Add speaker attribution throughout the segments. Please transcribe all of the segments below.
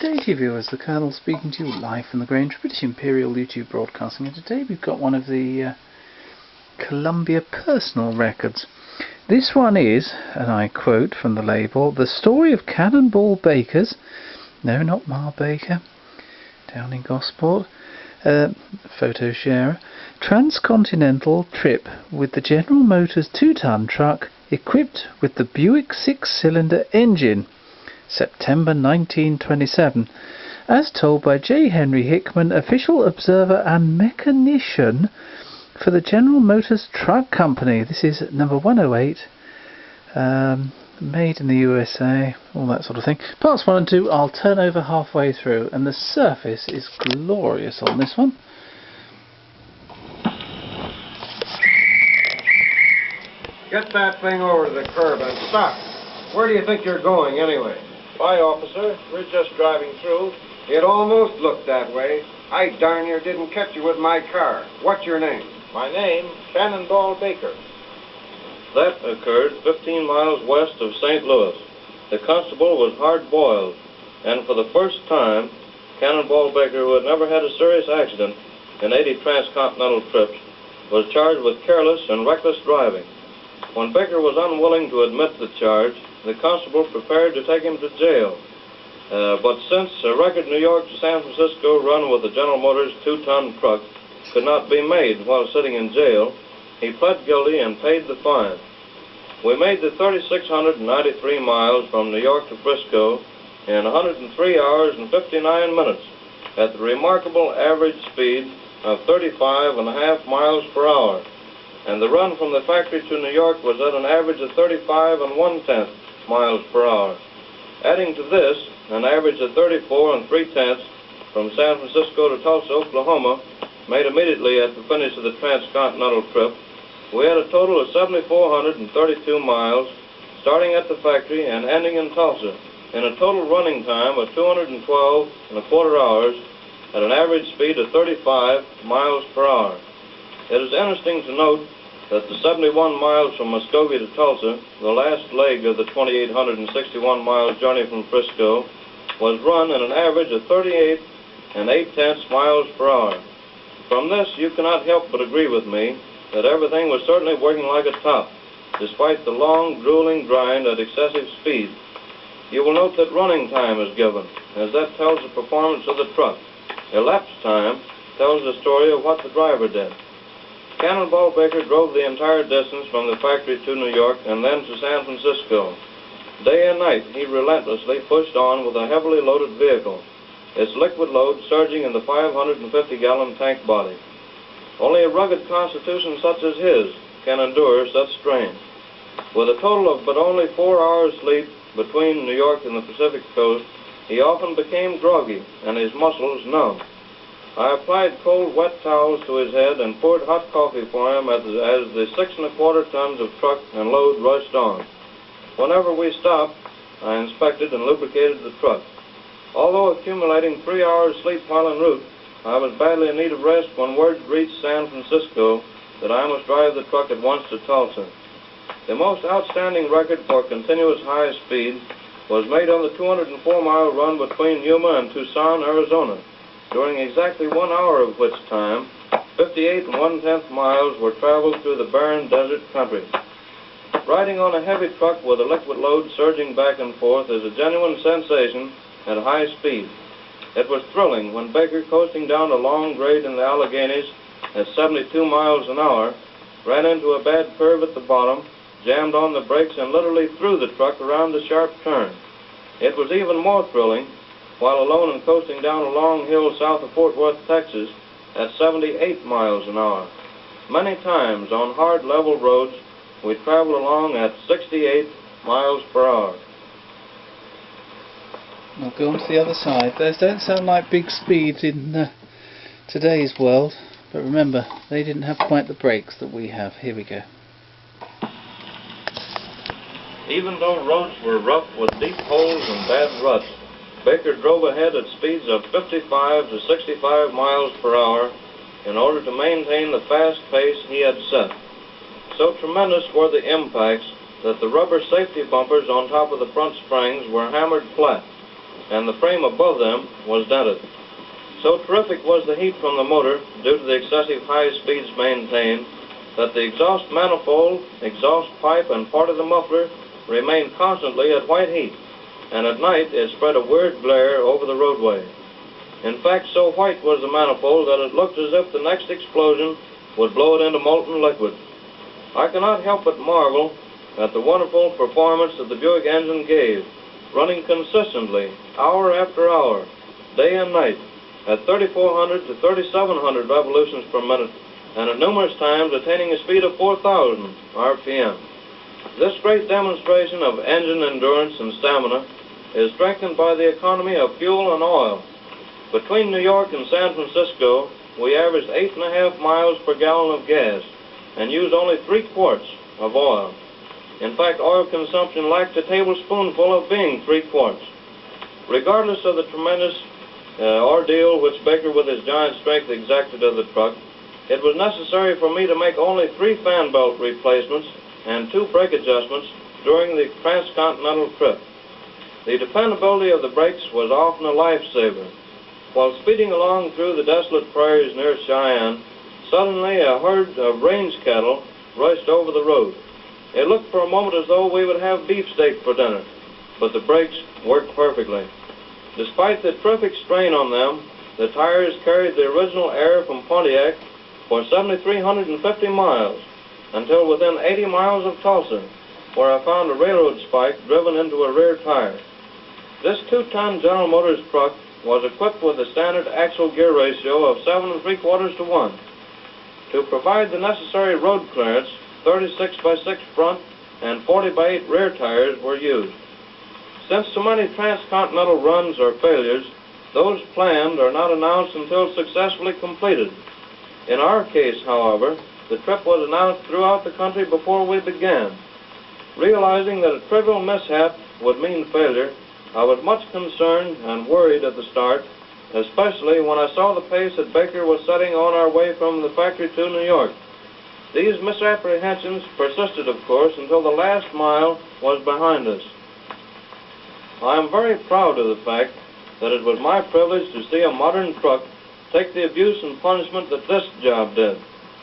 Speaker 1: day to you viewers, the Colonel speaking to you live from the Grange, British Imperial YouTube Broadcasting, and today we've got one of the Columbia personal records. This one is, and I quote from the label, The Story of Cannonball Baker's, no not Mar Baker, down in Gosport, photo sharer, Transcontinental trip with the General Motors 2-ton truck equipped with the Buick 6-cylinder engine, September 1927, as told by J Henry Hickman, official observer and mechanician for the General Motors Truck Company. This is number 108, made in the USA, all that sort of thing. Parts 1 and 2 I'll turn over halfway through, and the surface is glorious on this one.
Speaker 2: Get that thing over to the curb and stop. Where do you think you're going, anyway? Why, officer, we're just driving through. It almost looked that way. I darn near didn't catch you with my car. What's your name?
Speaker 3: My name, Cannonball Baker. That occurred 15 miles west of St. Louis. The constable was hard-boiled, and for the first time, Cannonball Baker, who had never had a serious accident in 80 transcontinental trips, was charged with careless and reckless driving. When Baker was unwilling to admit the charge, the constable prepared to take him to jail. But since a record New York to San Francisco run with the General Motors 2-ton truck could not be made while sitting in jail, he pled guilty and paid the fine. We made the 3,693 miles from New York to Frisco in 103 hours and 59 minutes at the remarkable average speed of 35.5 miles per hour. And the run from the factory to New York was at an average of 35 1/10 miles per hour. Adding to this, an average of 34 3/10 from San Francisco to Tulsa, Oklahoma, made immediately at the finish of the transcontinental trip, we had a total of 7,432 miles, starting at the factory and ending in Tulsa, in a total running time of 212 1/4 hours at an average speed of 35 miles per hour. It is interesting to note that the 71 miles from Muskogee to Tulsa, the last leg of the 2,861-mile journey from Frisco, was run at an average of 38 8/10 miles per hour. From this, you cannot help but agree with me that everything was certainly working like a top, despite the long, grueling grind at excessive speed. You will note that running time is given, as that tells the performance of the truck. Elapsed time tells the story of what the driver did. Cannonball Baker drove the entire distance from the factory to New York and then to San Francisco. Day and night, he relentlessly pushed on with a heavily loaded vehicle, its liquid load surging in the 550-gallon tank body. Only a rugged constitution such as his can endure such strain. With a total of but only 4 hours sleep between New York and the Pacific coast, he often became groggy and his muscles numb. I applied cold, wet towels to his head and poured hot coffee for him as the 6 1/4 tons of truck and load rushed on. Whenever we stopped, I inspected and lubricated the truck. Although accumulating 3 hours sleep while en route, I was badly in need of rest when word reached San Francisco that I must drive the truck at once to Tulsa. The most outstanding record for continuous high speed was made on the 204-mile run between Yuma and Tucson, Arizona, during exactly 1 hour of which time, 58 1/10 miles were traveled through the barren desert country. Riding on a heavy truck with a liquid load surging back and forth is a genuine sensation at high speed. It was thrilling when Baker, coasting down a long grade in the Alleghenies at 72 miles an hour, ran into a bad curve at the bottom, jammed on the brakes, and literally threw the truck around the sharp turn. It was even more thrilling while alone and coasting down a long hill south of Fort Worth, Texas, at 78 miles an hour. Many times on hard, level roads, we traveled along at 68 miles per hour.
Speaker 1: We'll go on to the other side. Those don't sound like big speeds in today's world, but remember, they didn't have quite the brakes that we have. Here we go.
Speaker 3: Even though roads were rough with deep holes and bad ruts, Baker drove ahead at speeds of 55 to 65 miles per hour in order to maintain the fast pace he had set. So tremendous were the impacts that the rubber safety bumpers on top of the front springs were hammered flat. and the frame above them was dented. So terrific was the heat from the motor, due to the excessive high speeds maintained, that the exhaust manifold, exhaust pipe, and part of the muffler remained constantly at white heat, and at night it spread a weird glare over the roadway. In fact, so white was the manifold that it looked as if the next explosion would blow it into molten liquid. I cannot help but marvel at the wonderful performance that the Buick engine gave, running consistently, hour after hour, day and night, at 3,400 to 3,700 revolutions per minute, and at numerous times attaining a speed of 4,000 RPM. This great demonstration of engine endurance and stamina is strengthened by the economy of fuel and oil. Between New York and San Francisco, we averaged 8.5 miles per gallon of gas and used only 3 quarts of oil. In fact, oil consumption lacked a tablespoonful of being 3 quarts. Regardless of the tremendous ordeal which Baker with his giant strength exacted of the truck, it was necessary for me to make only 3 fan belt replacements and 2 brake adjustments during the Transcontinental trip. The dependability of the brakes was often a lifesaver. While speeding along through the desolate prairies near Cheyenne, suddenly a herd of range cattle rushed over the road. It looked for a moment as though we would have beefsteak for dinner, but the brakes worked perfectly. Despite the terrific strain on them, the tires carried the original air from Pontiac for 7,350 miles, until within 80 miles of Tulsa, where I found a railroad spike driven into a rear tire. This 2-ton General Motors truck was equipped with a standard axle gear ratio of 7 3/4 to 1. To provide the necessary road clearance, 36x6 front and 40x8 rear tires were used. Since so many transcontinental runs or failures, those planned are not announced until successfully completed. In our case, however, the trip was announced throughout the country before we began. Realizing that a trivial mishap would mean failure, I was much concerned and worried at the start, especially when I saw the pace that Baker was setting on our way from the factory to New York. These misapprehensions persisted, of course, until the last mile was behind us. I am very proud of the fact that it was my privilege to see a modern truck take the abuse and punishment that this job did,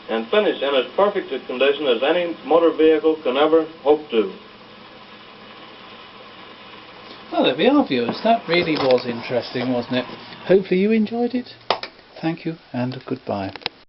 Speaker 3: and finish in as perfect a condition as any motor vehicle can ever hope to.
Speaker 1: Well, there we are, viewers. That really was interesting, wasn't it? Hopefully you enjoyed it. Thank you and goodbye.